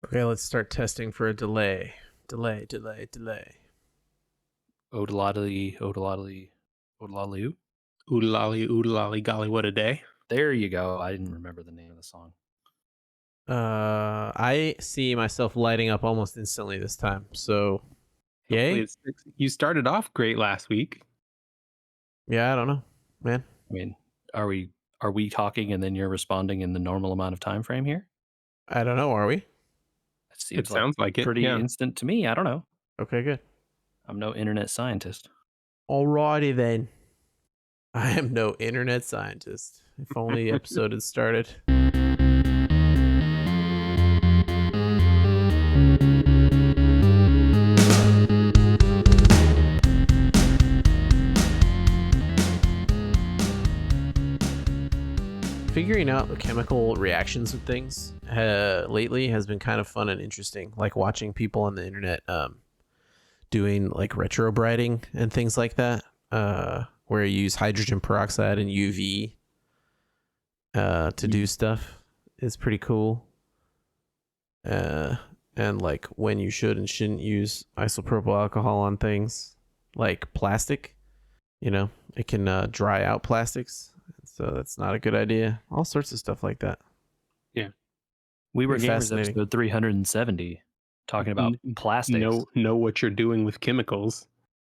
Okay, let's start testing for a delay. Delay. Oodalali, oodalali, oodalali. Oodalali, golly, what a day. There you go. I didn't remember the name of the song. I see myself lighting up almost instantly this time. So, yay? You started off great last week. Yeah, I don't know, man. I mean, are we talking and then you're responding in the normal amount of time frame here? I don't know. Are we? It seems Sounds like it. pretty Yeah. instant to me. I don't know. Okay, good. I'm no internet scientist. Alrighty then. I am no internet scientist. If only the episode had started. Figuring out the chemical reactions of things lately has been kind of fun and interesting. Like watching people on the internet doing like retrobriding and things like that, where you use hydrogen peroxide and UV to do stuff is pretty cool. And like when you should and shouldn't use isopropyl alcohol on things like plastic, it can dry out plastics. So that's not a good idea. All sorts of stuff like that. Yeah. We were Pretty gamers fascinating. episode 370 talking about plastics. Know what you're doing with chemicals.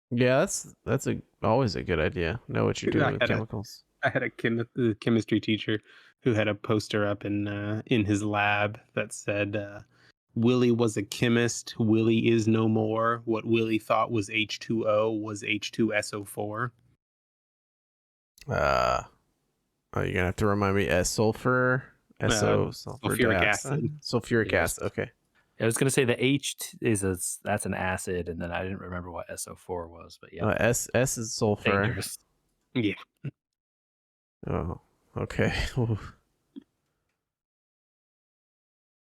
Yeah, that's always a good idea. Know what you're doing with chemicals. I had a chemistry teacher who had a poster up in his lab that said, Willie was a chemist. Willie is no more. What Willie thought was H2O was H2SO4. Oh, you're gonna have to remind me. Sulfur, SO, sulfuric acid. Sulfuric Yes. acid. Okay. I was going to say the H that's an acid, and then I didn't remember what SO4 was, but yeah. S is sulfur. Dangerous. Yeah. Oh, okay.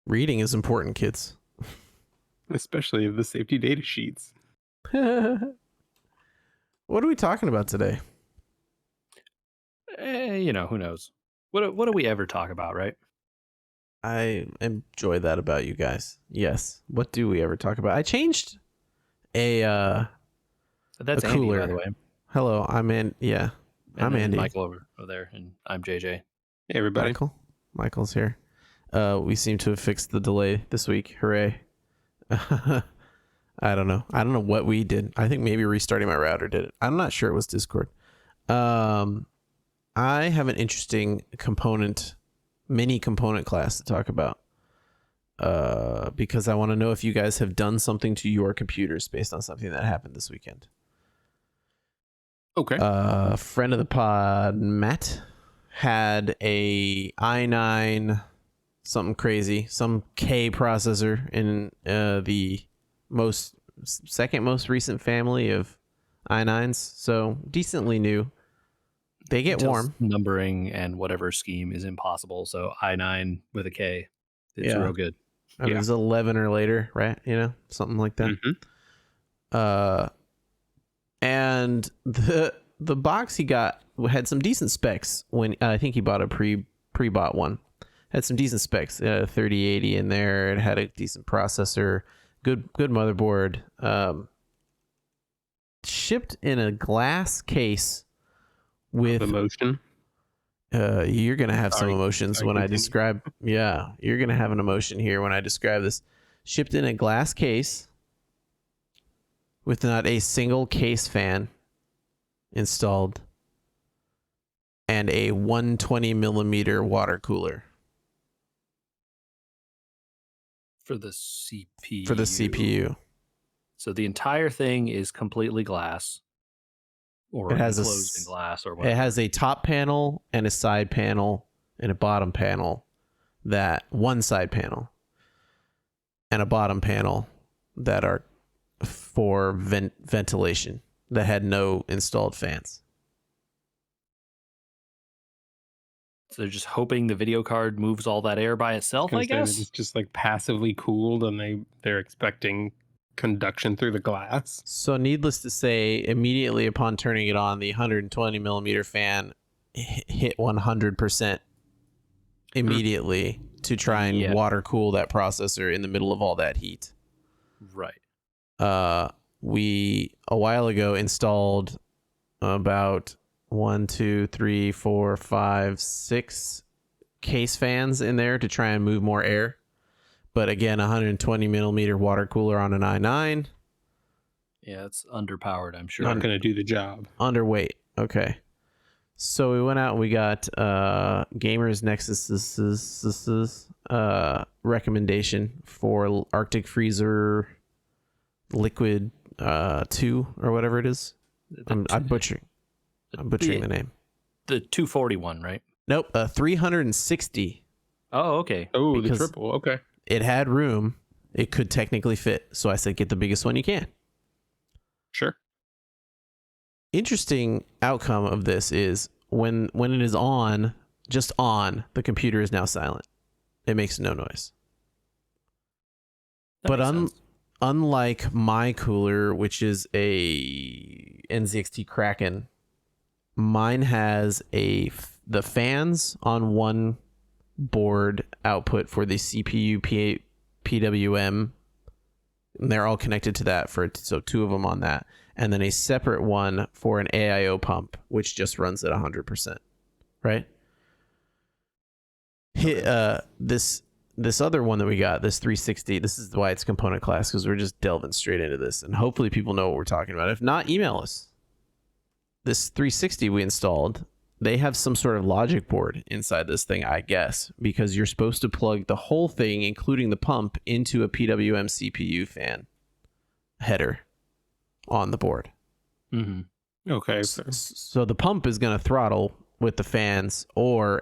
Reading is important, kids. Especially the safety data sheets. What are we talking about today? Who knows? What do we ever talk about, right? I enjoy that about you guys. Yes. What do we ever talk about? I changed That's a Andy, cooler. by the way. Hello, I'm Andy. Yeah, And I'm then Andy. Michael over there, and I'm JJ. Hey, everybody. Michael's here. We seem to have fixed the delay this week. Hooray. I don't know what we did. I think maybe restarting my router did it. I'm not sure. It was Discord. I have an interesting mini component class to talk about. Because I want to know if you guys have done something to your computers based on something that happened this weekend. Okay. Friend of the pod, Matt, had a i9 something crazy, some K processor in the second most recent family of i9s, so decently new. They get Intel's warm. Numbering and whatever scheme is impossible, so i9 with a K. It's real good. I mean, it's 11 or later, right? Something like that. Mm-hmm. And the box he got had some decent specs when I think he bought a pre-bought one. Had some decent specs. It had a 3080 in there. It had a decent processor, good motherboard. Shipped in a glass case with emotion. You're gonna have some emotions when I describe. Yeah, you're gonna have an emotion here when I describe this. Shipped in a glass case with not a single case fan installed and a 120 millimeter water cooler For the CPU. for the CPU. So the entire thing is completely glass, or It has enclosed in glass, or whatever. It has a top panel and a side panel and a bottom panel. One side panel and a bottom panel that are for ventilation that had no installed fans. So they're just hoping the video card moves all that air by itself, I guess? It's just like passively cooled and they're expecting conduction through the glass. So needless to say, immediately upon turning it on, the 120 millimeter fan hit 100% immediately to try and water cool that processor in the middle of all that heat. Right. We a while ago installed about 6 case fans in there to try and move more air. But again, 120 millimeter water cooler on an i9. Yeah, it's underpowered, I'm sure. Not going to do the job. Underweight. Okay. So we went out and we got Gamers Nexus's recommendation for Arctic Freezer Liquid 2 or whatever it is. I'm butchering the name. The 241, right? Nope, 360. Oh, okay. Oh, the triple. Okay. It had room. It could technically fit. So I said, get the biggest one you can. Sure. Interesting outcome of this is when it is on, just on, the computer is now silent. It makes no noise. But unlike my cooler, which is a NZXT Kraken, mine has the fans on one board output for the CPU PWM. And they're all connected to that so 2 of them on that, and then a separate one for an AIO pump, which just runs at 100%. Right. This other one that we got, this 360. This is why it's component class, because we're just delving straight into this, and hopefully people know what we're talking about. If not, email us. This 360 we installed, they have some sort of logic board inside this thing, I guess, because you're supposed to plug the whole thing, including the pump, into a PWM CPU fan header on the board. Mm-hmm. Okay. So the pump is going to throttle with the fans, or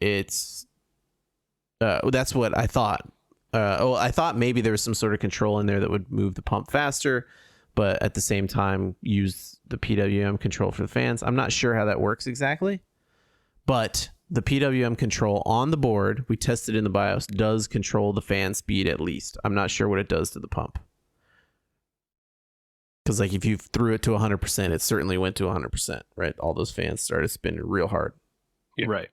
it's that's what I thought. I thought maybe there was some sort of control in there that would move the pump faster, but at the same time use the PWM control for the fans. I'm not sure how that works exactly, but the PWM control on the board, we tested in the BIOS, does control the fan speed at least. I'm not sure what it does to the pump. Because like if you threw it to 100%, it certainly went to 100%, right? All those fans started spinning real hard. Yeah. Right.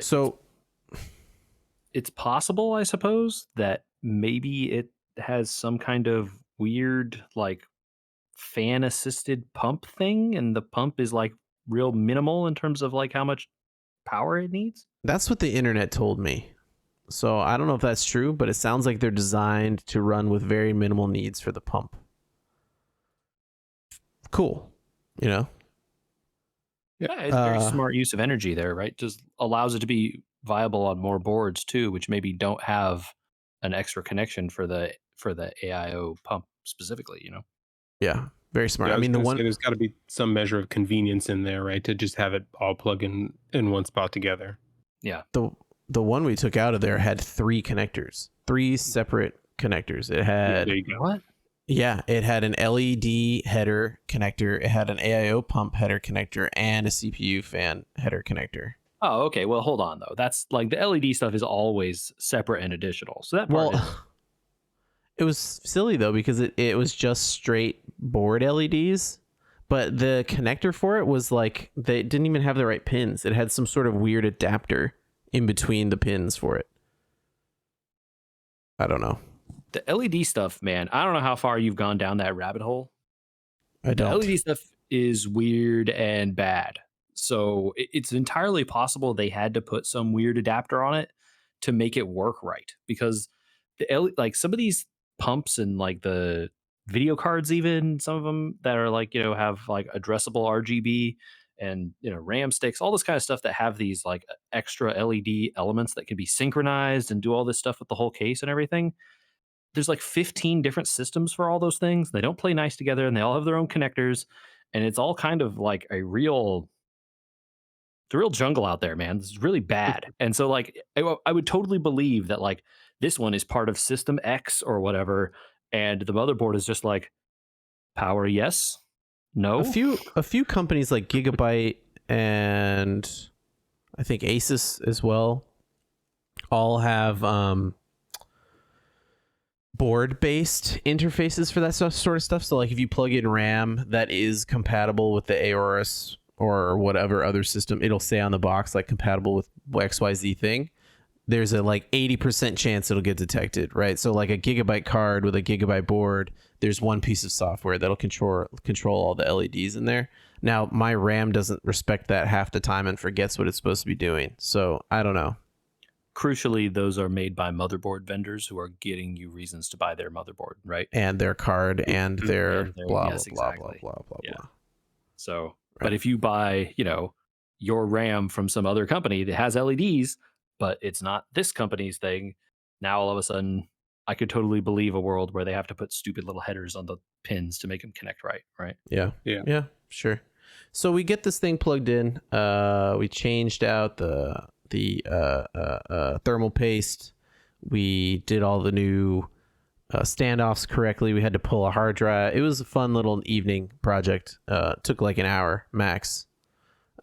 So it's possible, I suppose, that maybe it has some kind of weird like fan assisted pump thing, and the pump is like real minimal in terms of like how much power it needs. That's what the internet told me. So I don't know if that's true, but it sounds like they're designed to run with very minimal needs for the pump. Cool. You know? Yeah, it's very smart use of energy there, right? Just allows it to be viable on more boards too, which maybe don't have an extra connection for the AIO pump specifically, you know? Yeah, very smart. Yeah, I mean, there's got to be some measure of convenience in there, right? To just have it all plug in one spot together. Yeah. The one we took out of there had 3 connectors, 3 separate connectors. It had there you go. What? Yeah, it had an LED header connector, it had an AIO pump header connector, and a CPU fan header connector. Oh, okay. Well, hold on though. That's like the LED stuff is always separate and additional. So that part it was silly though, because it was just straight board LEDs, but the connector for it was like they didn't even have the right pins. It had some sort of weird adapter in between the pins for it. I don't know. The LED stuff, man, I don't know how far you've gone down that rabbit hole. I don't. The LED stuff is weird and bad. So it's entirely possible they had to put some weird adapter on it to make it work right. Because like some of these pumps and like the video cards, even some of them that are like, you know, have like addressable RGB and, you know, RAM sticks, all this kind of stuff that have these like extra LED elements that can be synchronized and do all this stuff with the whole case and everything. There's like 15 different systems for all those things. They don't play nice together and they all have their own connectors. And it's all kind of like it's a real jungle out there, man. It's really bad. And so like, I would totally believe that like this one is part of system X or whatever. And the motherboard is just like power. Yes. No. A few companies like Gigabyte and I think Asus as well all have board-based interfaces for that sort of stuff. So like if you plug in RAM that is compatible with the Aorus or whatever other system, it'll say on the box like compatible with XYZ thing. There's a like 80% chance it'll get detected, right? So like a gigabyte card with a gigabyte board, there's one piece of software that'll control all the LEDs in there. Now my RAM doesn't respect that half the time and forgets what it's supposed to be doing. So I don't know. Crucially, those are made by motherboard vendors who are getting you reasons to buy their motherboard, right? And their card and their And their- blah, yes, blah, exactly. blah, blah, blah, Yeah. blah. So, but if you buy, your RAM from some other company that has LEDs, but it's not this company's thing, now all of a sudden I could totally believe a world where they have to put stupid little headers on the pins to make them connect right? Yeah. Sure. So we get this thing plugged in. We changed out the thermal paste. We did all the new standoffs correctly. We had to pull a hard drive. It was a fun little evening project. Took like an hour max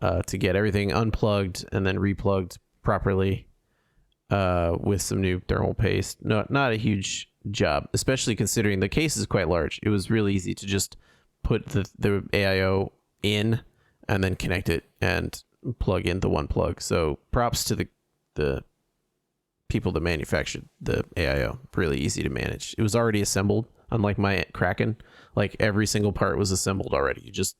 to get everything unplugged and then replugged properly with some new thermal paste. No, not a huge job, especially considering the case is quite large. It was really easy to just put the AIO in and then connect it and plug in the one plug. So props to the people that manufactured the AIO. Really easy to manage. It was already assembled, unlike my Kraken. Like every single part was assembled already. You just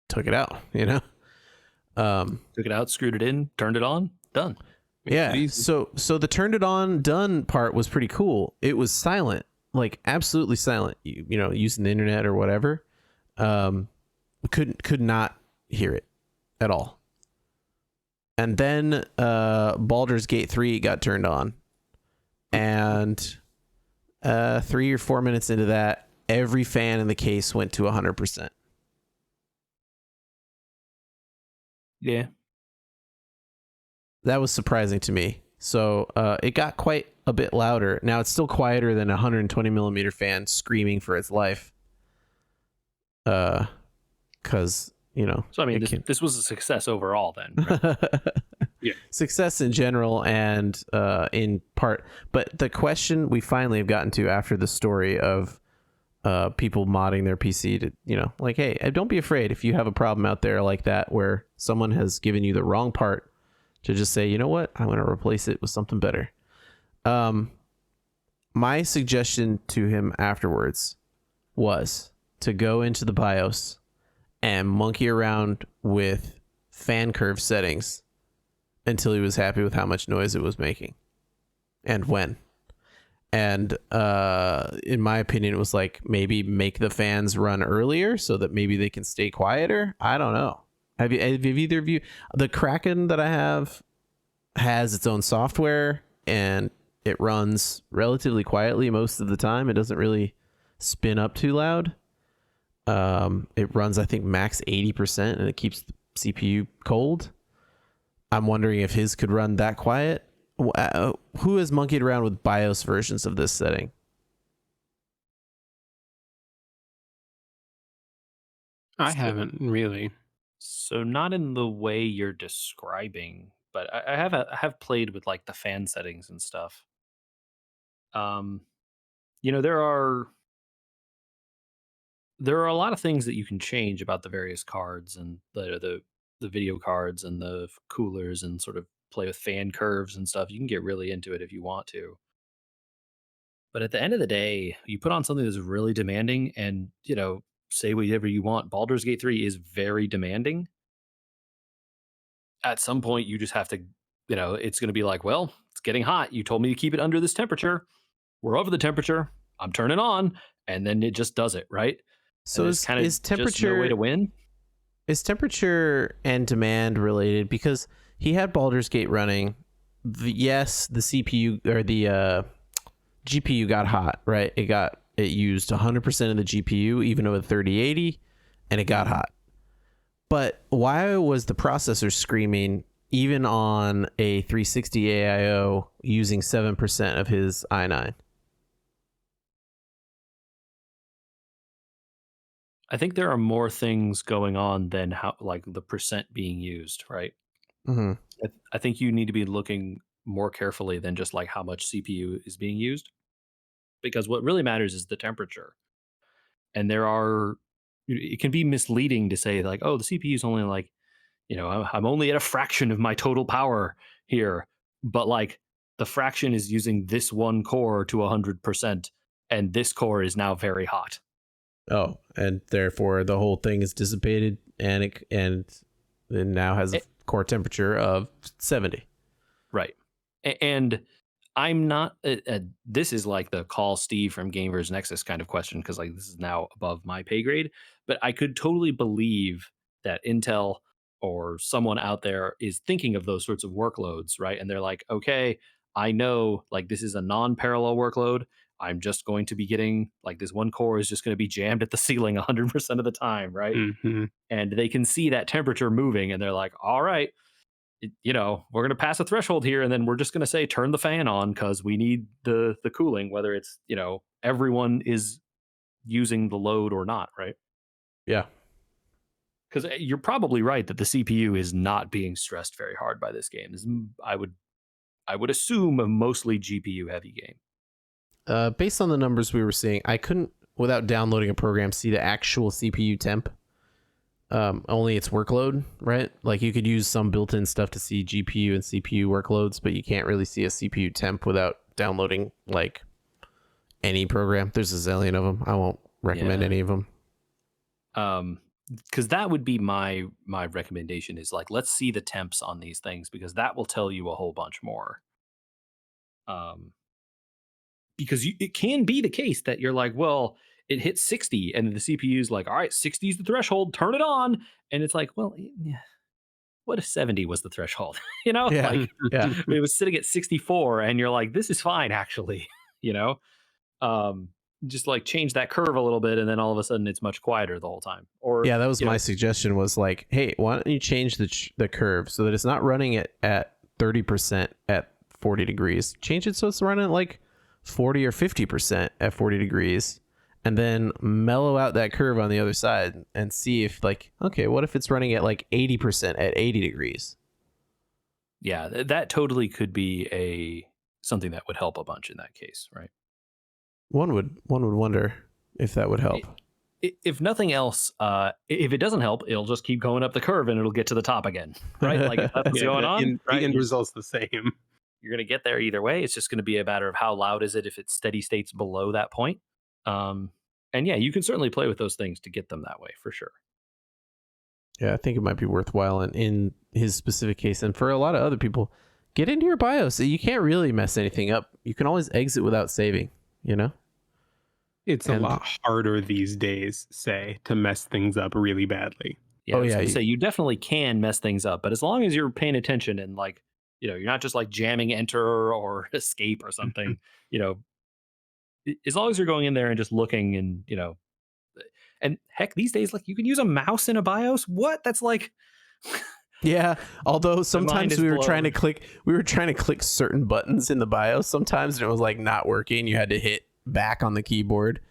took it out, Took it out, screwed it in, turned it on, done. Yeah. So the turned it on, done part was pretty cool. It was silent, like absolutely silent. Using the internet or whatever, could not hear it at all. And then Baldur's Gate 3 got turned on, and 3 or 4 minutes into that, every fan in the case went to 100%. Yeah. That was surprising to me. So it got quite a bit louder. Now it's still quieter than a 120 millimeter fan screaming for its life. Because So I mean, this was a success overall then. Right? Yeah. Success in general and in part. But the question we finally have gotten to after the story of people modding their PC to, like, hey, don't be afraid if you have a problem out there like that where someone has given you the wrong part, to just say, you know what, I'm going to replace it with something better. My suggestion to him afterwards was to go into the BIOS and monkey around with fan curve settings until he was happy with how much noise it was making and when. And in my opinion, it was like maybe make the fans run earlier so that maybe they can stay quieter. I don't know. Have either of you? The Kraken that I have has its own software and it runs relatively quietly most of the time. It doesn't really spin up too loud. It runs, I think, max 80% and it keeps the CPU cold. I'm wondering if his could run that quiet. Who has monkeyed around with BIOS versions of this setting? I haven't really. So not in the way you're describing, but I have played with like the fan settings and stuff. There are a lot of things that you can change about the various cards and the video cards and the coolers and sort of play with fan curves and stuff. You can get really into it if you want to. But at the end of the day, you put on something that's really demanding and, say whatever you want. Baldur's Gate 3 is very demanding. At some point, you just have to, it's going to be like, well, it's getting hot. You told me to keep it under this temperature. We're over the temperature. I'm turning on. And then it just does it, right? So is temperature just no way to win? Is temperature and demand related? Because he had Baldur's Gate running. The CPU or the GPU got hot, right? It used 100% of the GPU, even with 3080, and it got hot. But why was the processor screaming even on a 360 AIO using 7% of his i9? I think there are more things going on than how, like, the percent being used, right? Mm-hmm. I think you need to be looking more carefully than just like how much CPU is being used, because what really matters is the temperature. And there are it can be misleading to say like, oh, the CPU is only like, I'm only at a fraction of my total power here, but like the fraction is using this one core to 100%, and this core is now very hot. Oh, and therefore the whole thing is dissipated, and it now has a core temperature of 70. Right. And I'm not. This is like the call Steve from Gamers Nexus kind of question, because like this is now above my pay grade. But I could totally believe that Intel or someone out there is thinking of those sorts of workloads, right? And they're like, okay, I know like this is a non-parallel workload. I'm just going to be getting like this one core is just going to be jammed at the ceiling 100% of the time, right? Mm-hmm. And they can see that temperature moving, and they're like, all right, we're going to pass a threshold here, and then we're just going to say turn the fan on because we need the cooling, whether it's everyone is using the load or not, right? Yeah. Because you're probably right that the CPU is not being stressed very hard by this game. I would assume a mostly GPU heavy game. Based on the numbers we were seeing, I couldn't, without downloading a program, see the actual CPU temp. Only its workload, right? Like you could use some built-in stuff to see GPU and CPU workloads, but you can't really see a CPU temp without downloading like any program. There's a zillion of them. I won't recommend any of them. Because that would be my recommendation is like, let's see the temps on these things, because that will tell you a whole bunch more. Because it can be the case that you're like, well, it hit 60 and the CPU is like, all right, 60 is the threshold, turn it on. And it's like, well, yeah, what if 70 was the threshold? Yeah. Like Yeah. it was sitting at 64 and you're like, this is fine, actually, just like change that curve a little bit, and then all of a sudden it's much quieter the whole time. Or yeah, that was my suggestion, was like, hey, why don't you change the curve so that it's not running it at 30% at 40 degrees. Change it so it's running at like 40 or 50% at 40 degrees, and then mellow out that curve on the other side and see if like, okay, what if it's running at like 80% at 80 degrees? Yeah, that totally could be something that would help a bunch in that case, right? One would wonder if that would help. If nothing else, if it doesn't help, it'll just keep going up the curve and it'll get to the top again, right? Like if that's what's going on, right? The end result's the same. You're going to get there either way. It's just going to be a matter of how loud is it if it's steady states below that point. And yeah, you can certainly play with those things to get them that way for sure. Yeah, I think it might be worthwhile in his specific case, and for a lot of other people, get into your BIOS. You can't really mess anything up. You can always exit without saving, It's a lot harder these days, to mess things up really badly. Yeah, you definitely can mess things up, but as long as you're paying attention and like, you're not just like jamming enter or escape or something, as long as you're going in there and just looking and, and heck, these days, like you can use a mouse in a BIOS. What? That's like, yeah. Although sometimes we were trying to click certain buttons in the BIOS sometimes, and it was like not working. You had to hit back on the keyboard,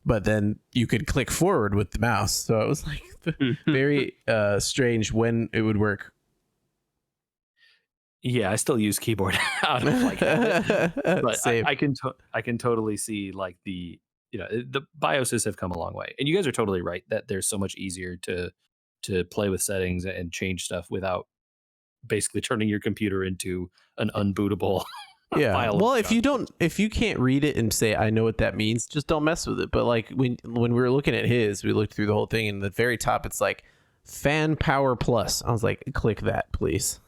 but then you could click forward with the mouse. So it was like very strange when it would work. Yeah, I still use keyboard out of like habit, but I can totally see like the BIOSes have come a long way, and you guys are totally right that they're so much easier to play with settings and change stuff without basically turning your computer into an unbootable yeah. Well, if you can't read it and say I know what that means, just don't mess with it. But like when we were looking at his, we looked through the whole thing, and at the very top it's like fan power plus. I was like, click that, please.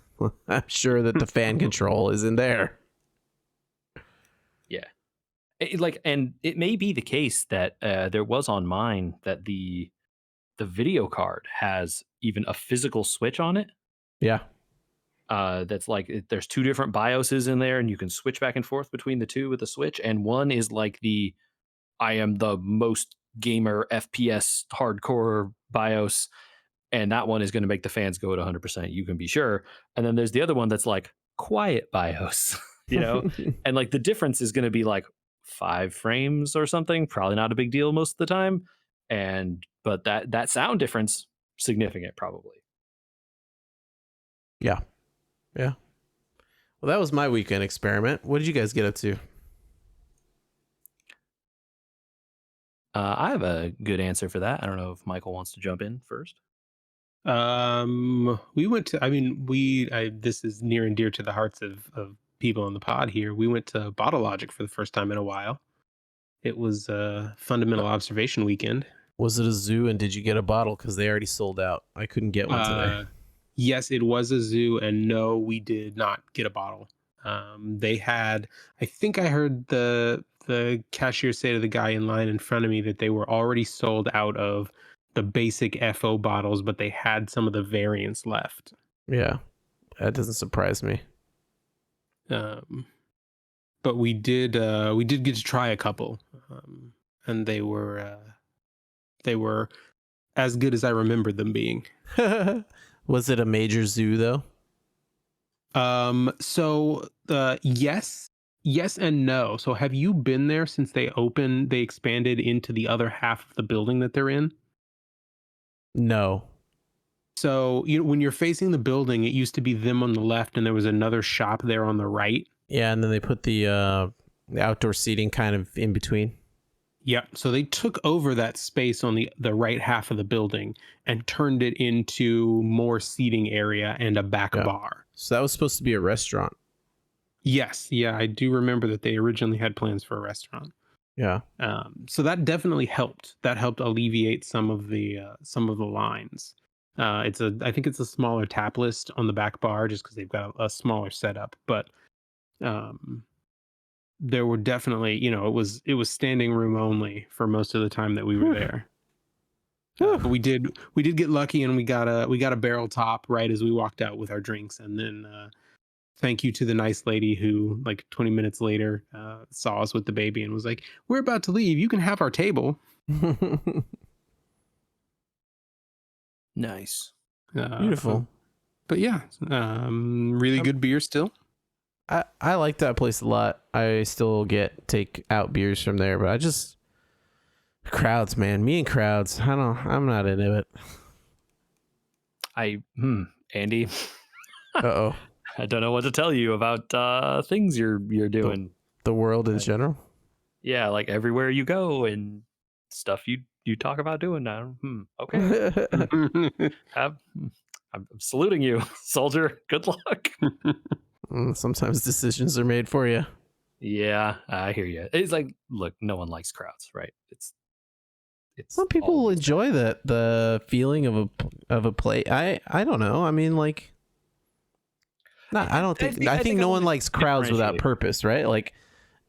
I'm sure that the fan control is in there. Yeah. And it may be the case that there was on mine that the video card has even a physical switch on it. Yeah. That's like there's two different BIOSes in there, and you can switch back and forth between the two with the switch. And one is like I am the most gamer FPS hardcore BIOS, and that one is going to make the fans go at 100%. You can be sure. And then there's the other one that's like quiet BIOS, and like the difference is going to be like 5 frames or something. Probably not a big deal most of the time. But that sound difference, significant probably. Yeah. Yeah. Well, that was my weekend experiment. What did you guys get up to? I have a good answer for that. I don't know if Michael wants to jump in first. We went to. I mean, this is near and dear to the hearts of people on the pod here. We went to Bottle Logic for the first time in a while. It was a fundamental observation weekend. Was it a zoo, and did you get a bottle? Because they already sold out. I couldn't get one today. Yes, it was a zoo, and no, we did not get a bottle. They had. I think I heard the cashier say to the guy in line in front of me that they were already sold out of the basic FO bottles, but they had some of the variants left. Yeah, that doesn't surprise me. But we did get to try a couple, and they were as good as I remembered them being. Was it a major zoo though? Yes and no. So have you been there since they expanded into the other half of the building that they're in? No. So when you're facing the building, it used to be them on the left, and there was another shop there on the right. Yeah, and then they put the outdoor seating kind of in between. Yeah, so they took over that space on the right half of the building and turned it into more seating area and a back bar. So that was supposed to be a restaurant. Yes, yeah, I do remember that they originally had plans for a restaurant. Yeah. So that definitely helped. That helped alleviate some of the lines. I think it's a smaller tap list on the back bar just because they've got a smaller setup, but there were definitely, it was standing room only for most of the time that we were there. But we did get lucky, and we got a barrel top right as we walked out with our drinks, and then thank you to the nice lady who, like 20 minutes later, saw us with the baby and was like, "We're about to leave. You can have our table." Nice. Beautiful. But yeah, really good beer still. I like that place a lot. I still take out beers from there, but crowds, man. Me and crowds. I'm not into it. Andy. Uh-oh. I don't know what to tell you about things you're doing. The world in general. Yeah, like everywhere you go and stuff you talk about doing now. Okay. I'm saluting you, soldier. Good luck. Sometimes decisions are made for you. Yeah, I hear you. It's like, look, no one likes crowds, right? It's some people enjoy the feeling of a play. I don't know. I mean, like, I think no one likes crowds without purpose, right? Like,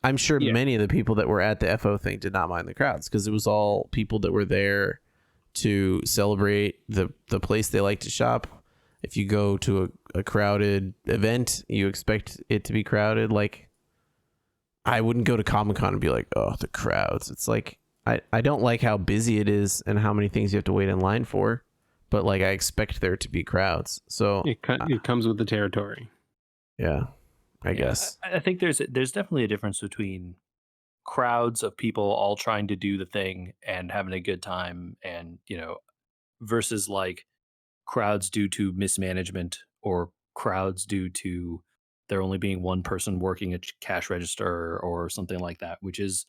I'm sure many of the people that were at the FO thing did not mind the crowds because it was all people that were there to celebrate the place they like to shop. If you go to a crowded event, you expect it to be crowded. Like, I wouldn't go to Comic-Con and be like, oh, the crowds. It's like, I don't like how busy it is and how many things you have to wait in line for, but like, I expect there to be crowds. So it comes with the territory. Yeah, I guess. I think there's definitely a difference between crowds of people all trying to do the thing and having a good time, and versus like crowds due to mismanagement or crowds due to there only being one person working a cash register or something like that, which is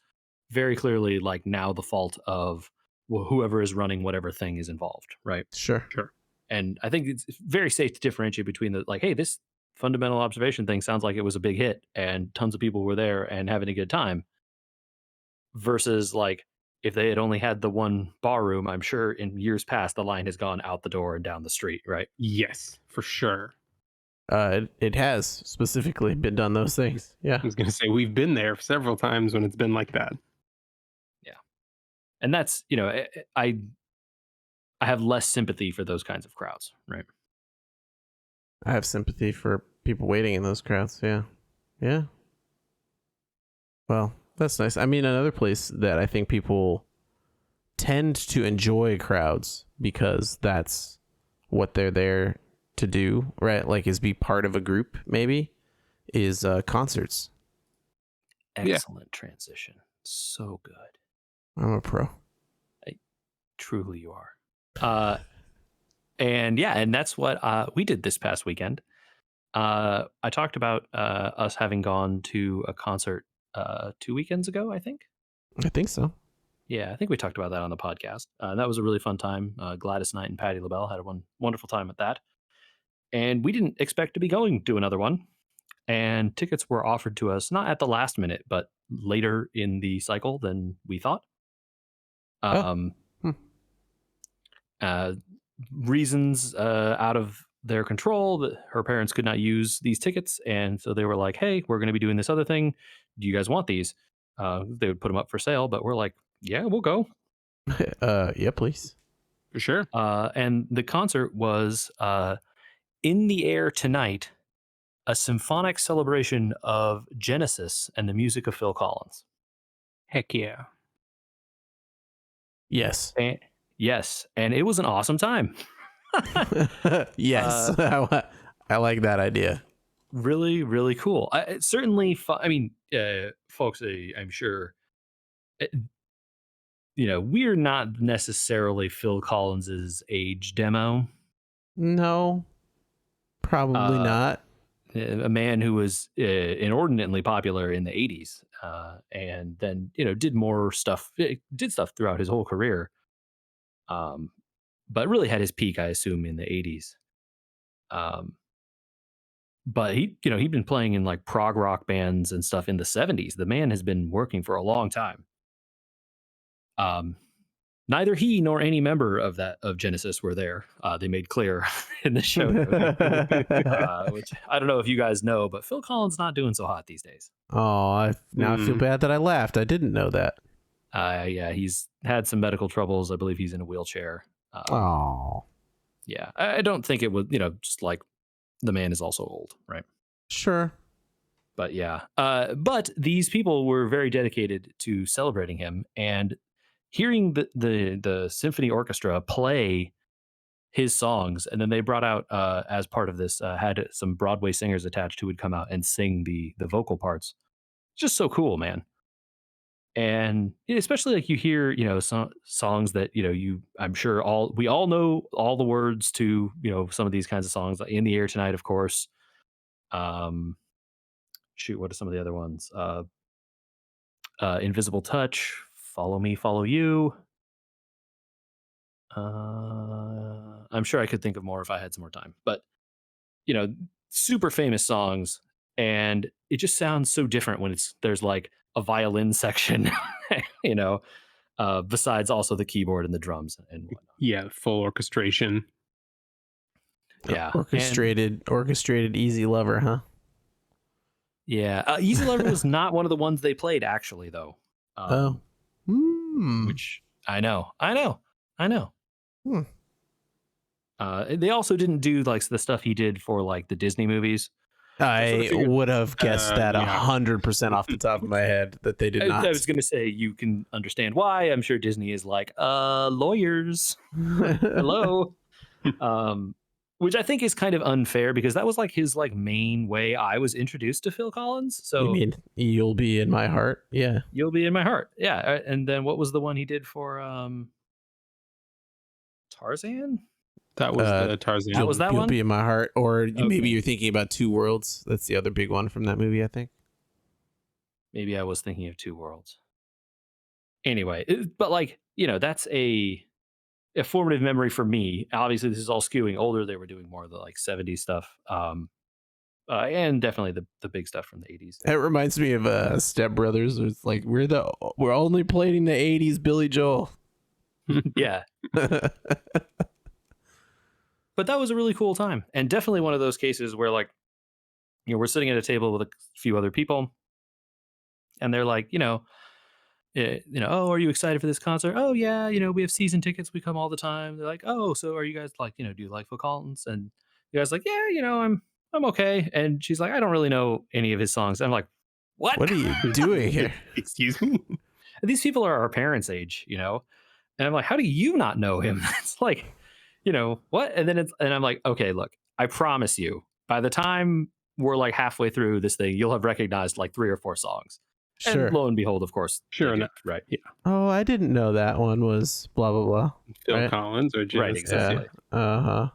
very clearly like now the fault of whoever is running whatever thing is involved, right? Sure. And I think it's very safe to differentiate between the like, hey, this fundamental observation thing sounds like it was a big hit and tons of people were there and having a good time, versus like if they had only had the one bar room, I'm sure in years past the line has gone out the door and down the street, right? Yes, for sure. It has specifically been done those things. Yeah. I was going to say, we've been there several times when it's been like that. Yeah. And that's, I have less sympathy for those kinds of crowds, right? I have sympathy for people waiting in those crowds. Yeah. Yeah. Well, that's nice. I mean, another place that I think people tend to enjoy crowds because that's what they're there to do, right? Like, is be part of a group, maybe, is concerts. Excellent transition. So good. I'm a pro. Truly you are. And that's what we did this past weekend. I talked about us having gone to a concert 2 weekends ago, I think. I think so. Yeah, I think we talked about that on the podcast. That was a really fun time. Gladys Knight and Patti LaBelle had a wonderful time at that. And we didn't expect to be going to another one. And tickets were offered to us not at the last minute, but later in the cycle than we thought. Oh. Um, Hmm. Reasons out of their control that her parents could not use these tickets. And so they were like, hey, we're going to be doing this other thing. Do you guys want these? They would put them up for sale, but we're like, yeah, we'll go. Yeah, please. For sure. And the concert was In the Air Tonight, a symphonic celebration of Genesis and the music of Phil Collins. Heck yeah. Yes. Yes, and it was an awesome time. Yes. I like that idea. Really, really cool. It's certainly I mean, folks, I'm sure, we're not necessarily Phil Collins's age demo. No, probably not. A man who was inordinately popular in the 80s and then did more stuff, did stuff throughout his whole career, but really had his peak, I assume, in the 80s. But he'd been playing in like prog rock bands and stuff in the 70s. The man has been working for a long time. Neither he nor any member of Genesis were there. They made clear in the show, which I don't know if you guys know, but Phil Collins not doing so hot these days. Oh, I feel bad that I laughed. I didn't know that. Yeah, he's had some medical troubles. I believe he's in a wheelchair. Oh, yeah. I don't think it was, just like the man is also old, right? Sure. But yeah. But these people were very dedicated to celebrating him, and hearing the symphony orchestra play his songs, and then they brought out as part of this had some Broadway singers attached who would come out and sing the vocal parts. Just so cool, man. And especially like you hear some songs that I'm sure we all know all the words to some of these kinds of songs, like In the Air Tonight, of course. Shoot, what are some of the other ones? Invisible Touch, Follow Me, Follow You. I'm sure I could think of more if I had some more time, but super famous songs, and it just sounds so different when there's like a violin section, besides also the keyboard and the drums and whatnot. Yeah, full orchestration. Yeah, orchestrated Easy Lover, huh? Yeah, Easy Lover was not one of the ones they played actually, though. Which I know. They also didn't do like the stuff he did for like the Disney movies. I would have guessed that 100% off the top of my head that they did not. I was going to say, you can understand why. I'm sure Disney is like, lawyers. Hello. Which I think is kind of unfair, because that was like his like main way I was introduced to Phil Collins. So you mean You'll Be in My Heart? Yeah. You'll Be in My Heart. Yeah. And then what was the one he did for Tarzan? That was the Tarzan. That was that You'll one? Be in My Heart. Or Okay. maybe you're thinking about Two Worlds. That's the other big one from that movie, I think. Maybe I was thinking of Two Worlds. Anyway, but like, that's a formative memory for me. Obviously, this is all skewing older. They were doing more of the like 70s stuff. And definitely the big stuff from the 80s. It reminds me of Step Brothers. It's like we're only playing the 80s Billy Joel. Yeah. But that was a really cool time, and definitely one of those cases where like, we're sitting at a table with a few other people, and they're like, oh, are you excited for this concert? Oh yeah, we have season tickets. We come all the time. They're like, oh, so are you guys like, do you like Phil Collins? And you guys like, yeah, I'm okay. And she's like, I don't really know any of his songs. I'm like, what? What are you doing here? Excuse me? These people are our parents' age, and I'm like, how do you not know him? It's like, what? And then I'm like, okay, look, I promise you, by the time we're like halfway through this thing, you'll have recognized like 3 or 4 songs. Sure. And lo and behold, of course. Sure enough. Right. Yeah. Oh, I didn't know that one was blah, blah, blah. Phil Right. Collins or Genesis. Right, exactly. Yeah. Uh-huh.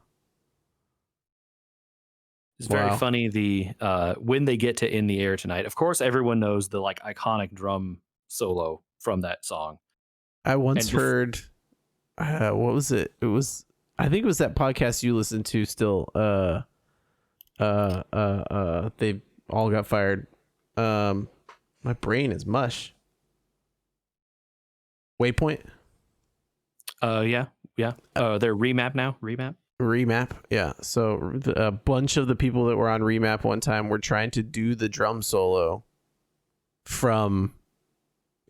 It's very Wow. funny when they get to In the Air Tonight. Of course, everyone knows the like iconic drum solo from that song. I once And heard, what was it? I think it was that podcast you listened to still. They all got fired. My brain is mush. Waypoint? Yeah. They're Remap now. Remap, yeah. So a bunch of the people that were on Remap one time were trying to do the drum solo from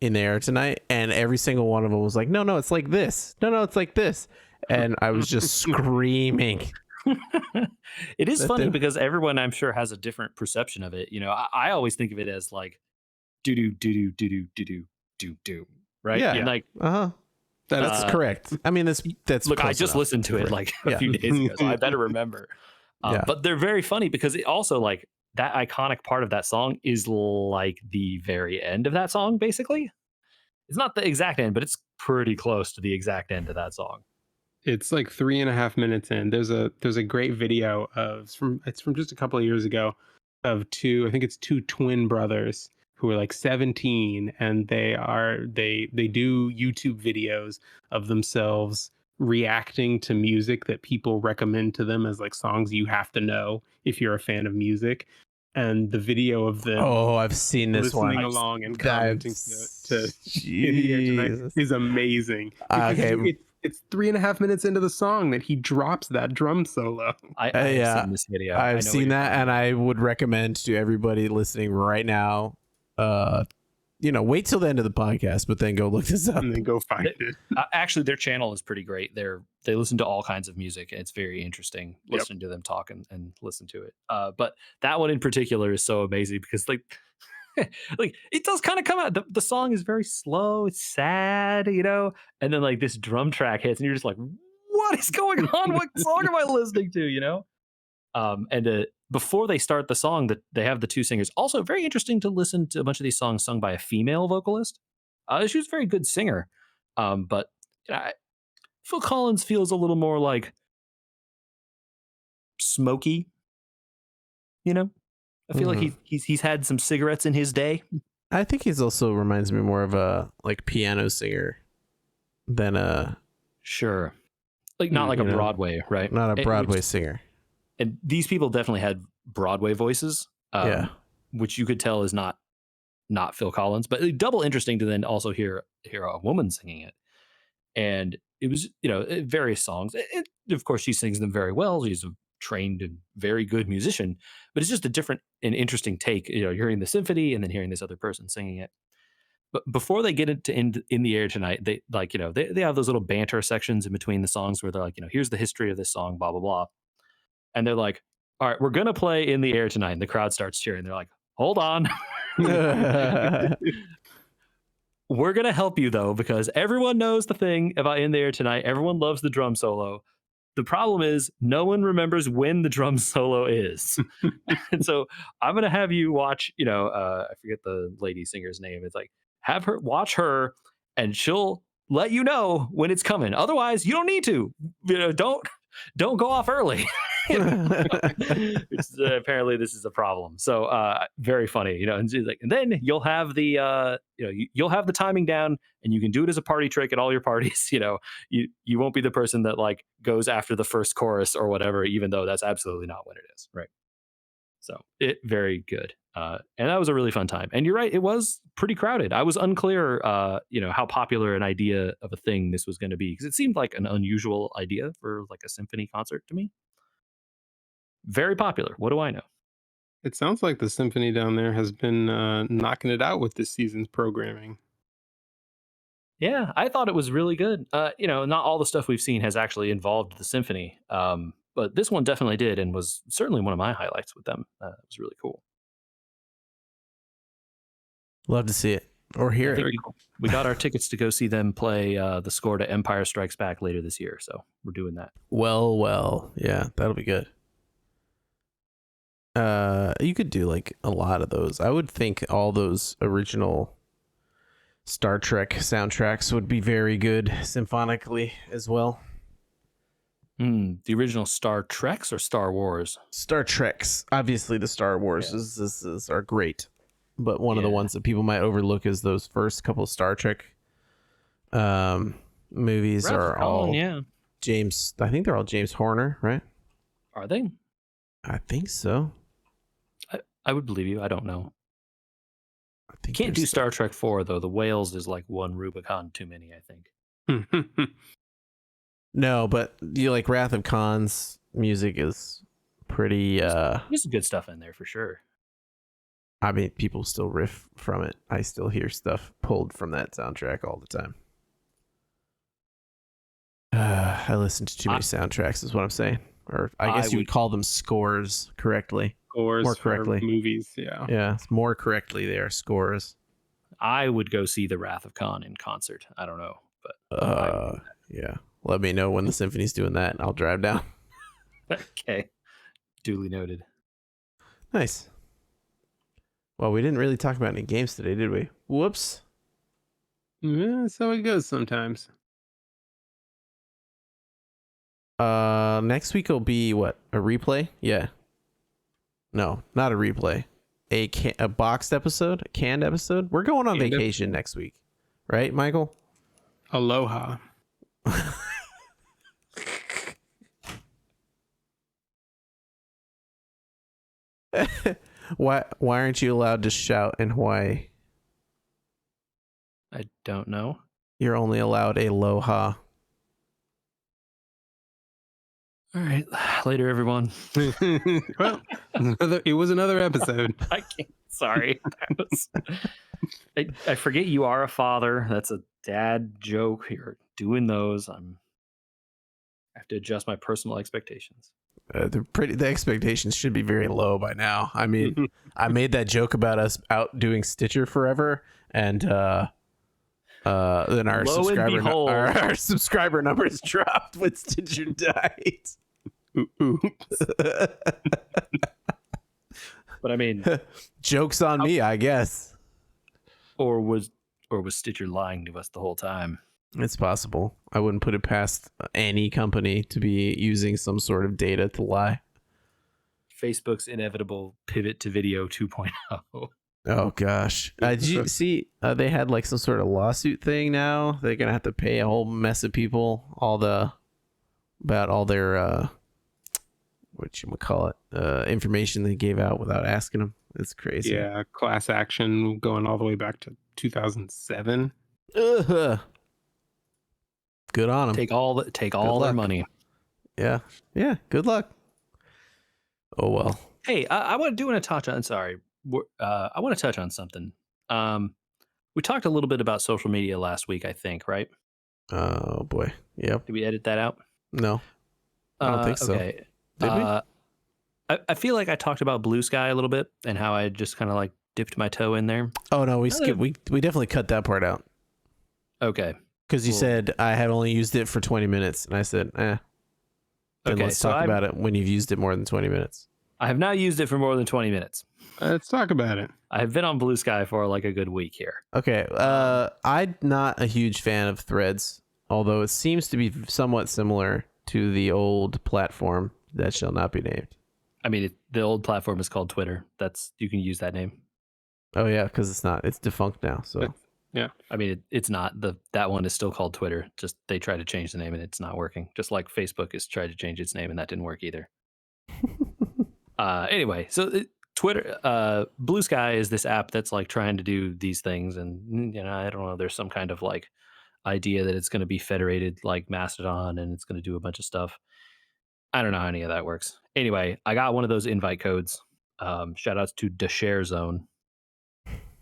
In the Air Tonight, and every single one of them was like, no, it's like this. No, it's like this. And I was just screaming. It is That funny they- because everyone, I'm sure, has a different perception of it. You know, I always think of it as like do do do do do do do do do, right? Yeah. And like Uh-huh. That's correct. I mean, that's look, I close just enough. listened to it like a Yeah. few days ago, so I better remember. Yeah. But they're very funny because it also like that iconic part of that song is like the very end of that song. Basically, it's not the exact end, but it's pretty close to the exact end of that song. It's like 3.5 minutes in. There's a great video of it's from just a couple of years ago of two twin brothers who are like 17, and they do YouTube videos of themselves reacting to music that people recommend to them as like songs you have to know if you're a fan of music. And the video of them I've seen this listening one. along and commenting to In the Air Tonight Jesus. is amazing. Because Okay. it's 3.5 minutes into the song that he drops that drum solo. I Yeah. have seen this video. I know I've what seen you're that, talking and about. I would recommend to everybody listening right now, wait till the end of the podcast, but then go look this up. And then go find it. Actually, their channel is pretty great. They listen to all kinds of music, and it's very interesting Yep. listening to them talk and listen to it. But that one in particular is so amazing because like like it does kind of come out. The song is very slow, it's sad, and then like this drum track hits, and you're just like, what is going on? What song am I listening to? And before they start the song, that they have the two singers. Also, very interesting to listen to a bunch of these songs sung by a female vocalist. She was a very good singer, but Phil Collins feels a little more like smoky. I feel like he's had some cigarettes in his day. I think he's also reminds me more of a like piano singer than Sure, like not like a Broadway, right? not a Broadway singer. And these people definitely had Broadway voices, which you could tell is not Phil Collins, but double interesting to then also hear a woman singing it. And it was, various songs. Of course, she sings them very well. She's a trained and very good musician, but it's just a different and interesting take. You're hearing the symphony and then hearing this other person singing it. But before they get into In the Air Tonight, they like, they have those little banter sections in between the songs where they're like, here's the history of this song, blah, blah, blah. And they're like, all right, we're going to play In the Air Tonight. And the crowd starts cheering. They're like, hold on. We're going to help you, though, because everyone knows the thing about In the Air Tonight. Everyone loves the drum solo. The problem is no one remembers when the drum solo is. And so I'm going to have you watch, I forget the lady singer's name. It's like, have her watch her and she'll let you know when it's coming. Otherwise, you don't need to. Don't go off early. Apparently this is a problem. So very funny, and then you'll have the you'll have the timing down, and you can do it as a party trick at all your parties. You won't be the person that like goes after the first chorus or whatever, even though that's absolutely not what it is, right? So very good. And that was a really fun time. And you're right, it was pretty crowded. I was unclear, how popular an idea of a thing this was going to be, because it seemed like an unusual idea for like a symphony concert to me. Very popular. What do I know? It sounds like the symphony down there has been knocking it out with this season's programming. Yeah, I thought it was really good. Not all the stuff we've seen has actually involved the symphony, but this one definitely did, and was certainly one of my highlights with them. It was really cool. Love to see it or hear it. We got our tickets to go see them play the score to Empire Strikes Back later this year, so we're doing that. Well, yeah, that'll be good. You could do like a lot of those. I would think all those original Star Trek soundtracks would be very good symphonically as well. The original Star Treks or Star Wars? Star Treks. Obviously, the Star Wars are great, but one of the ones that people might overlook is those first couple of Star Trek movies Wrath of are Khan, all yeah. James. I think they're all James Horner, right? Are they? I think so. I would believe you. I don't know. I think Can't do there's Star Trek 4 though. The whales is like one Rubicon too many, I think. No, but you like Wrath of Khan's music is pretty. There's some good stuff in there for sure. I mean, people still riff from it. I still hear stuff pulled from that soundtrack all the time. I listen to too many soundtracks, is what I'm saying. Or I guess you would call them scores correctly. Scores more for correctly. movies, yeah. Yeah, more correctly, they are scores. I would go see the Wrath of Khan in concert. I don't know, but yeah. Let me know when the symphony's doing that, and I'll drive down. Okay, duly noted. Nice. Well, we didn't really talk about any games today, did we? Whoops. Yeah, so it goes sometimes. Next week will be what? A replay? Yeah. No, not a replay. A boxed episode, a canned episode. We're going on vacation next week, right, Michael? Aloha. Why aren't you allowed to shout in Hawaii? I don't know. You're only allowed aloha. All right, later, everyone. Well, it was another episode. I can't. Sorry. I forget you are a father. That's a dad joke. You're doing those. I have to adjust my personal expectations. The expectations should be very low by now. I mean, I made that joke about us out doing Stitcher forever, and then our our subscriber numbers dropped when Stitcher died. Oops. But I mean, joke's on me, I guess. Or was Stitcher lying to us the whole time? It's possible. I wouldn't put it past any company to be using some sort of data to lie. Facebook's inevitable pivot to video 2.0. Oh gosh. Did you see they had like some sort of lawsuit thing now? They're going to have to pay a whole mess of people about all their information they gave out without asking them. It's crazy. Yeah, class action going all the way back to 2007. Good on them. Take all their money. Yeah. Good luck. Oh well. Hey, I want to touch on. Sorry, I want to touch on something. We talked a little bit about social media last week, I think, right? Oh boy. Yep. Did we edit that out? No, I don't think so. Okay. Did we? I feel like I talked about Bluesky a little bit and how I just kind of like dipped my toe in there. Oh no, we skipped. We definitely cut that part out. Okay. Because you said I have only used it for 20 minutes, and I said, Then let's talk about it when you've used it more than 20 minutes. I have not used it for more than 20 minutes. Let's talk about it. I have been on Bluesky for like a good week here. Okay. I'm not a huge fan of Threads, although it seems to be somewhat similar to the old platform that shall not be named. I mean, the old platform is called Twitter. You can use that name. Oh yeah, because it's defunct now. So yeah, I mean, it's not that one is still called Twitter. Just they tried to change the name and it's not working. Just like Facebook has tried to change its name and that didn't work either. Anyway, so Twitter, Bluesky is this app that's like trying to do these things, and I don't know. There's some kind of like idea that it's going to be federated like Mastodon and it's going to do a bunch of stuff. I don't know how any of that works. Anyway, I got one of those invite codes. Shout outs to the Share Zone.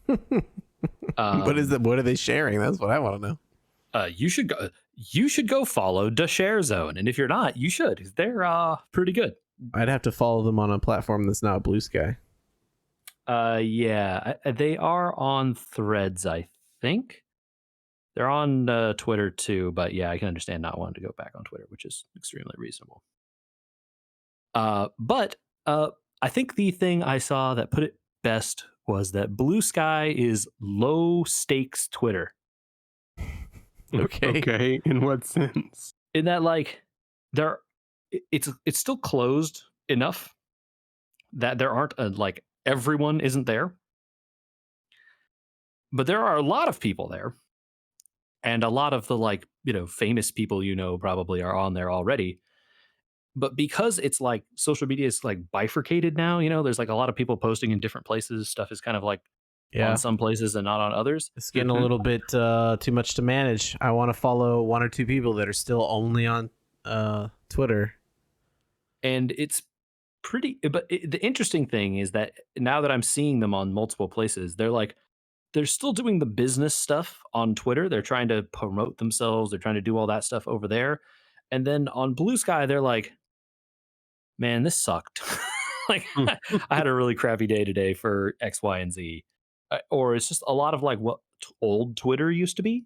What is it? What are they sharing? That's what I want to know. You should go follow the Share Zone, and if you're not, you should. They're pretty good. I'd have to follow them on a platform that's not Bluesky. Yeah, they are on Threads, I think. They're on Twitter too, but yeah, I can understand not wanting to go back on Twitter, which is extremely reasonable. But I think the thing I saw that put it best was that Bluesky is low stakes Twitter. Okay. Okay. In what sense? In that, like, it's still closed enough that there aren't like everyone isn't there, but there are a lot of people there, And a lot of the like, famous people probably are on there already. But because it's like social media is like bifurcated now, there's like a lot of people posting in different places. Stuff is kind of like on Yeah. some places and not on others. It's getting a little bit too much to manage. I want to follow one or two people that are still only on Twitter. And it's pretty, but the interesting thing is that now that I'm seeing them on multiple places, they're still doing the business stuff on Twitter. They're trying to promote themselves. They're trying to do all that stuff over there. And then on Blue Sky, they're like, man, this sucked. Like, I had a really crappy day today for X, Y, and Z. Or it's just a lot of like what old Twitter used to be,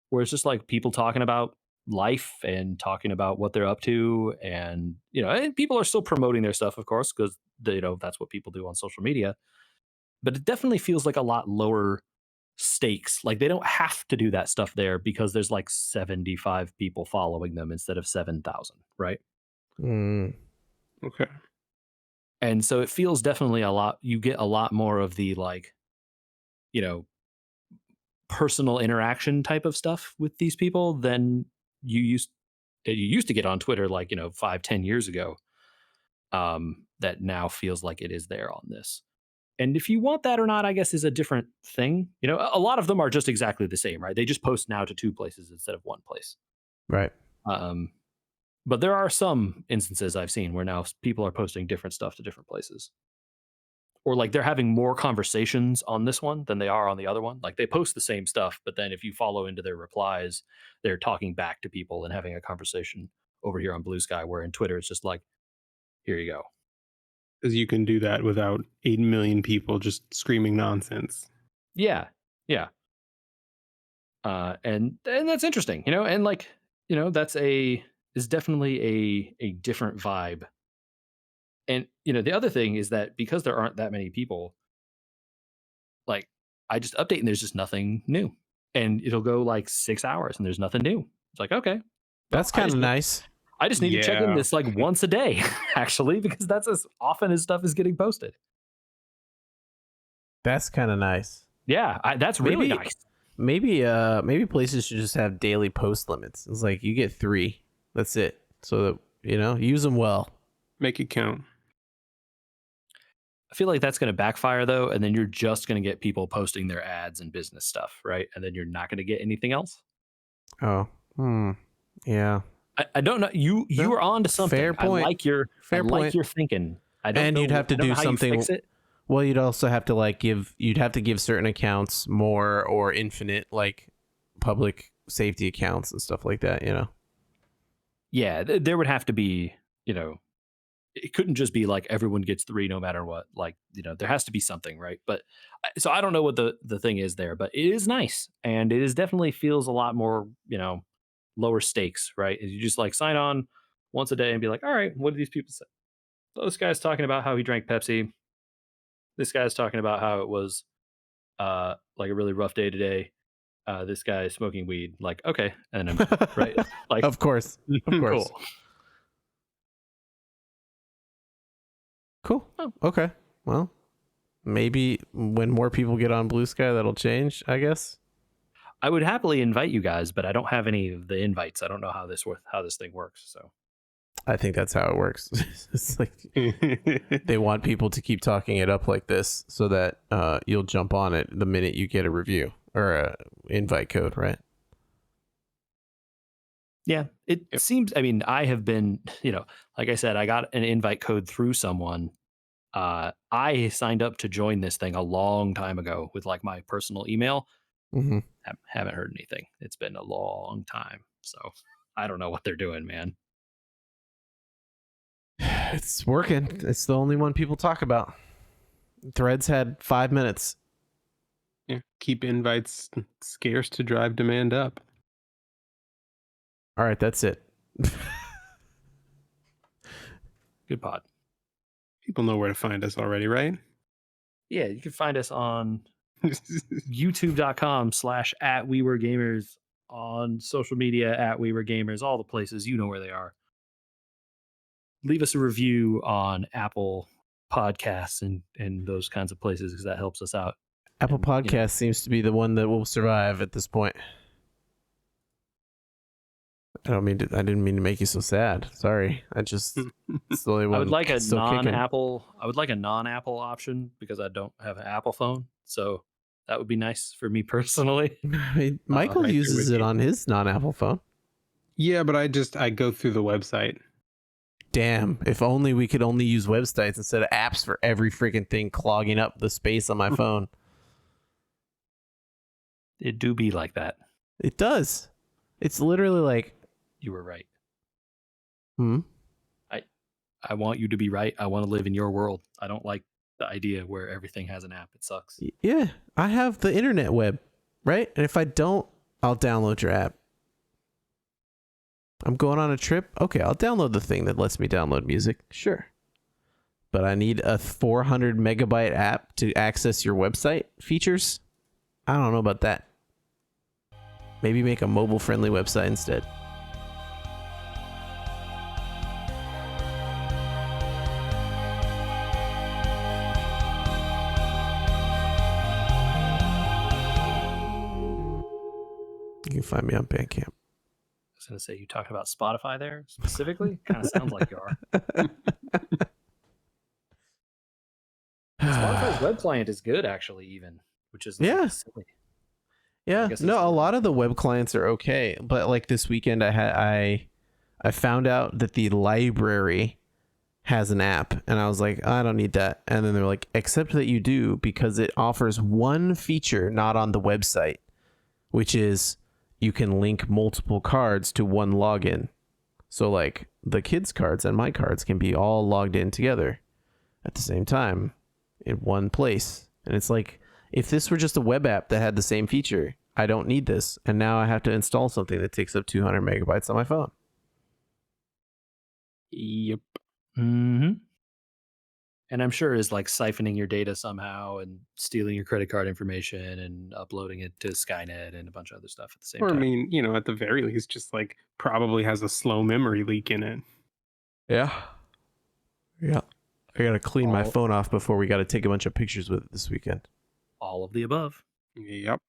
where it's just like people talking about life and talking about what they're up to. And, and people are still promoting their stuff, of course, because, that's what people do on social media. But it definitely feels like a lot lower stakes. Like they don't have to do that stuff there because there's like 75 people following them instead of 7,000, right? Okay. And so it feels definitely you get a lot more of the like, personal interaction type of stuff with these people than you used to get on Twitter, like, 5-10 years ago. That now feels like it is there on this. And if you want that or not, I guess is a different thing. A lot of them are just exactly the same, right? They just post now to 2 places instead of 1 place. Right. But there are some instances I've seen where now people are posting different stuff to different places. Or like they're having more conversations on this one than they are on the other one. Like they post the same stuff, but then if you follow into their replies, they're talking back to people and having a conversation over here on Blue Sky, where in Twitter it's just like, here you go. Because you can do that without 8 million people just screaming nonsense. Yeah. Yeah. And that's interesting, and like, that's is definitely a different vibe. And, the other thing is that because there aren't that many people, like I just update and there's just nothing new. And it'll go like 6 hours and there's nothing new. It's like, okay. Well, That's kind of nice. I just need to check in Yeah. this like once a day, actually, because that's as often as stuff is getting posted. That's kind of nice. Yeah, that's really nice. Maybe places should just have daily post limits. It's like you get 3. That's it. So that, use them well. Make it count. I feel like that's going to backfire though, and then you're just going to get people posting their ads and business stuff, right? And then you're not going to get anything else. Oh, yeah. I don't know. You were on to something. Fair point. I like your thinking. I don't And know, you'd have to do something. Fix it. Well, you'd also have to give certain accounts more or infinite like public safety accounts and stuff like that. Yeah, there would have to be. It couldn't just be like everyone gets 3 no matter what. Like, there has to be something, right? But so I don't know what the thing is there, but it is nice. And it is definitely feels a lot more, lower stakes, right? You just like sign on once a day and be like, all right, what do these people say? So this guy's talking about how he drank Pepsi. This guy's talking about how it was like a really rough day today. This guy is smoking weed. Like, okay. And then right. Like, of course. Cool. Cool. Oh. Okay. Well, maybe when more people get on Blue Sky, that'll change, I guess. I would happily invite you guys, but I don't have any of the invites. I don't know how this thing works. So I think that's how it works. It's like they want people to keep talking it up like this so that you'll jump on it the minute you get a review or a invite code, right? Yeah, it seems. I mean, I have been, like I said, I got an invite code through someone. I signed up to join this thing a long time ago with like my personal email. Mm-hmm. Haven't heard anything. It's been a long time, so I don't know what they're doing, man. It's working. It's the only one people talk about. Threads had 5 minutes. Yeah, keep invites scarce to drive demand up. All right, that's it. Good pod. People know where to find us already, right? Yeah, you can find us on youtube.com/@WeWereGamers, on social media @WeWereGamers, all the places, you know where they are. Leave us a review on Apple Podcasts and those kinds of places because that helps us out. Apple Podcasts seems to be the one that will survive at this point. I didn't mean to make you so sad. Sorry. It's the only one. I would like a still kicking. non-Apple. I would like a non-Apple option because I don't have an Apple phone. So that would be nice for me personally. I mean, Michael right there uses with it you. on his non-Apple phone. Yeah, but I go through the website. Damn, if only we could only use websites instead of apps for every freaking thing clogging up the space on my phone. It do be like that. It does. It's literally like, You were right. hmm? I want you to be right. I want to live in your world. I don't like the idea where everything has an app. It sucks. Yeah, I have the internet web, right? And if I don't, I'll download your app. I'm going on a trip. Okay, I'll download the thing that lets me download music. Sure. But I need a 400 megabyte app to access your website features. I don't know about that. Maybe make a mobile friendly website instead. You can find me on Bandcamp. I was going to say, you talked about Spotify there specifically? Kind of sounds like you are. Spotify's web client is good, actually, even, which is Yeah. silly. Yeah, guess no, it's a not- lot of the web clients are okay, but like this weekend, I found out that the library has an app, and I was like, I don't need that. And then they're like, except that you do, because it offers one feature not on the website, which is you can link multiple cards to one login. So like the kids' cards and my cards can be all logged in together at the same time in one place. And it's like, if this were just a web app that had the same feature, I don't need this. And now I have to install something that takes up 200 megabytes on my phone. Yep. Mm-hmm. And I'm sure is like siphoning your data somehow and stealing your credit card information and uploading it to Skynet and a bunch of other stuff at the same Or I time. mean, at the very least, just like probably has a slow memory leak in it. Yeah. Yeah. I got to clean my All- phone off before we got to take a bunch of pictures with it this weekend. All of the above. Yep.